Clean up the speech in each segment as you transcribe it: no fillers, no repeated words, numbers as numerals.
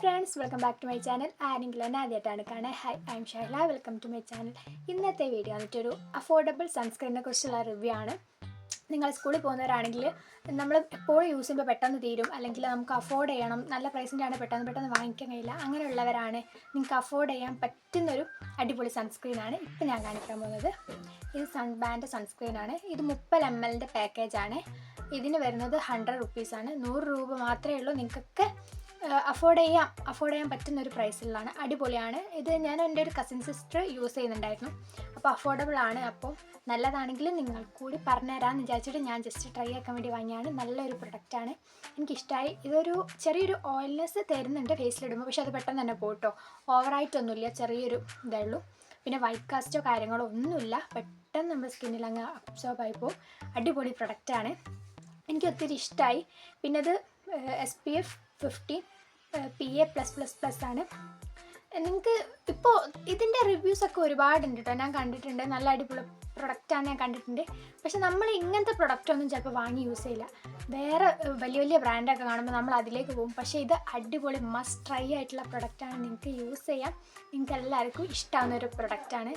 Friends, welcome back to my channel. ആരെങ്കിലും എന്നെ ആദ്യമായിട്ടാണ് കാണാൻ, hi, I am Shaila. Welcome to my channel. ഇന്നത്തെ വീഡിയോ വന്നിട്ടൊരു അഫോർഡബിൾ സൺസ്ക്രീനെ കുറിച്ചുള്ള റിവ്യൂ ആണ്. നിങ്ങൾ സ്കൂളിൽ പോകുന്നവരാണെങ്കിൽ നമ്മൾ എപ്പോഴും യൂസ് ചെയ്യുമ്പോൾ പെട്ടെന്ന് തീരും, അല്ലെങ്കിൽ നമുക്ക് അഫോർഡ് ചെയ്യണം, നല്ല പ്രൈസിൻ്റെ ആണ് പെട്ടെന്ന് വാങ്ങിക്കാൻ കഴിയില്ല, അങ്ങനെയുള്ളവരാണ് നിങ്ങൾക്ക് അഫോർഡ് ചെയ്യാൻ പറ്റുന്നൊരു അടിപൊളി സൺസ്ക്രീനാണ് ഇപ്പം ഞാൻ കാണിക്കാൻ പോകുന്നത്. ഇത് സൺബാൻ്റെ സൺസ്ക്രീനാണ്. ഇത് 30 ml പാക്കേജാണ്. ഇതിന് വരുന്നത് 100 റുപ്പീസാണ്. 100 രൂപ മാത്രമേ ഉള്ളൂ. നിങ്ങൾക്കൊക്കെ അഫോർഡ് ചെയ്യാൻ പറ്റുന്ന ഒരു പ്രൈസിലാണ്. അടിപൊളിയാണ്. ഇത് ഞാൻ എൻ്റെ ഒരു കസിൻ സിസ്റ്റർ യൂസ് ചെയ്യുന്നുണ്ടായിരുന്നു. അപ്പോൾ അഫോർഡബിൾ ആണ്. അപ്പോൾ നല്ലതാണെങ്കിൽ നിങ്ങൾ കൂടി പറഞ്ഞുതരാമെന്ന് വിചാരിച്ചിട്ട് ഞാൻ ജസ്റ്റ് ട്രൈ ആക്കാൻ വേണ്ടി വാങ്ങിയാണ്. നല്ലൊരു പ്രൊഡക്റ്റാണ്, എനിക്കിഷ്ടമായി. ഇതൊരു ചെറിയൊരു ഓയിൽനെസ് തരുന്നുണ്ട് ഫേസിലിടുമ്പോൾ, പക്ഷെ അത് പെട്ടെന്ന് തന്നെ പോട്ടോ. ഓവറായിട്ടൊന്നുമില്ല, ചെറിയൊരു ഇതേ ഉള്ളൂ. പിന്നെ വൈറ്റ് കാസ്റ്റോ കാര്യങ്ങളോ ഒന്നുമില്ല, പെട്ടെന്ന് നമ്മുടെ സ്കിന്നിൽ അങ്ങ് അബ്സോർബ് ആയിപ്പോൾ. അടിപൊളി പ്രൊഡക്റ്റാണ്, എനിക്ക് ഒത്തിരി ഇഷ്ടമായി. പിന്നെ ഇത് SPF 50 PA+++ ആണ്. നിങ്ങൾക്ക് ഇപ്പോൾ ഇതിൻ്റെ റിവ്യൂസൊക്കെ ഒരുപാടുണ്ട് കേട്ടോ, ഞാൻ കണ്ടിട്ടുണ്ട്. നല്ല അടിപൊളി പ്രൊഡക്റ്റാണ്, ഞാൻ കണ്ടിട്ടുണ്ട്. പക്ഷെ നമ്മൾ ഇങ്ങനത്തെ പ്രൊഡക്റ്റൊന്നും ചിലപ്പോൾ വാങ്ങി യൂസ് ചെയ്യില്ല. വേറെ വലിയ ബ്രാൻഡൊക്കെ കാണുമ്പോൾ നമ്മൾ അതിലേക്ക് പോകും. പക്ഷേ ഇത് അടിപൊളി മസ്റ്റ് ട്രൈ ആയിട്ടുള്ള പ്രൊഡക്റ്റാണ്. നിങ്ങൾക്ക് യൂസ് ചെയ്യാം, നിങ്ങൾക്ക് എല്ലാവർക്കും ഇഷ്ടമാവുന്ന ഒരു പ്രൊഡക്റ്റാണ്.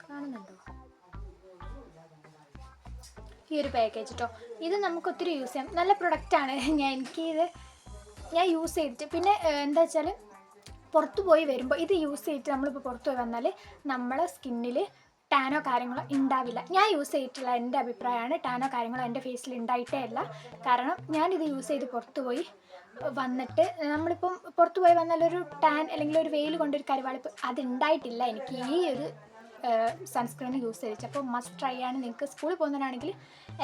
കാണുന്നുണ്ടോ ഈ ഒരു പാക്കേജ് കേട്ടോ? ഇത് നമുക്ക് ഒത്തിരി യൂസ് ചെയ്യാം, നല്ല പ്രൊഡക്റ്റാണ്. ഞാൻ യൂസ് ചെയ്തിട്ട് പിന്നെ എന്താ വെച്ചാൽ പുറത്ത് പോയി വരുമ്പോൾ ഇത് യൂസ് ചെയ്തിട്ട് നമ്മളിപ്പോൾ പുറത്ത് പോയി വന്നാൽ നമ്മളെ സ്കിന്നിൽ ടാനോ കാര്യങ്ങളോ ഉണ്ടാവില്ല. ഞാൻ യൂസ് ചെയ്തിട്ടുള്ള എൻ്റെ അഭിപ്രായമാണ്, ടാനോ കാര്യങ്ങളോ എൻ്റെ ഫേസിൽ ഉണ്ടായിട്ടേ അല്ല. കാരണം ഞാനിത് യൂസ് ചെയ്ത് പുറത്ത് പോയി വന്നിട്ട് നമ്മളിപ്പം പുറത്ത് പോയി വന്നാലൊരു ടാൻ അല്ലെങ്കിൽ ഒരു വെയിൽ കൊണ്ടൊരു കരുവാളിപ്പ് അതുണ്ടായിട്ടില്ല എനിക്ക് ഈ ഒരു സൺസ്ക്രീൻ യൂസ് ചെയ്തിട്ട്. അപ്പോൾ മസ്റ്റ് ട്രൈ ആണ്. നിങ്ങൾക്ക് സ്കൂളിൽ പോകുന്നവരാണെങ്കിൽ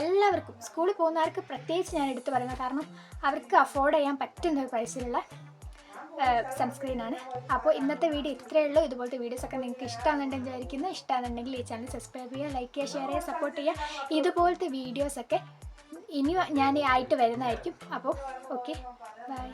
എല്ലാവർക്കും, സ്കൂളിൽ പോകുന്നവർക്ക് പ്രത്യേകിച്ച് ഞാൻ എടുത്ത് പറയുന്നത്, കാരണം അവർക്ക് അഫോർഡ് ചെയ്യാൻ പറ്റുന്ന ഒരു പ്രൈസിലുള്ള സൺസ്ക്രീനാണ്. അപ്പോൾ ഇന്നത്തെ വീഡിയോ ഇത്രയേ ഉള്ളൂ. ഇതുപോലത്തെ വീഡിയോസൊക്കെ നിങ്ങൾക്ക് ഇഷ്ടമാണെന്നുണ്ടെങ്കിൽ വിചാരിക്കുന്നു. ഇഷ്ടമാണെന്നുണ്ടെങ്കിൽ ഈ ചാനൽ സബ്സ്ക്രൈബ് ചെയ്യുക, ലൈക്ക് ചെയ്യുക, ഷെയർ ചെയ്യുക, സപ്പോർട്ട് ചെയ്യുക. ഇതുപോലത്തെ വീഡിയോസൊക്കെ ഇനി ഞാൻ ആയിട്ട് വരുന്നതായിരിക്കും. അപ്പോൾ ഓക്കെ, ബൈ.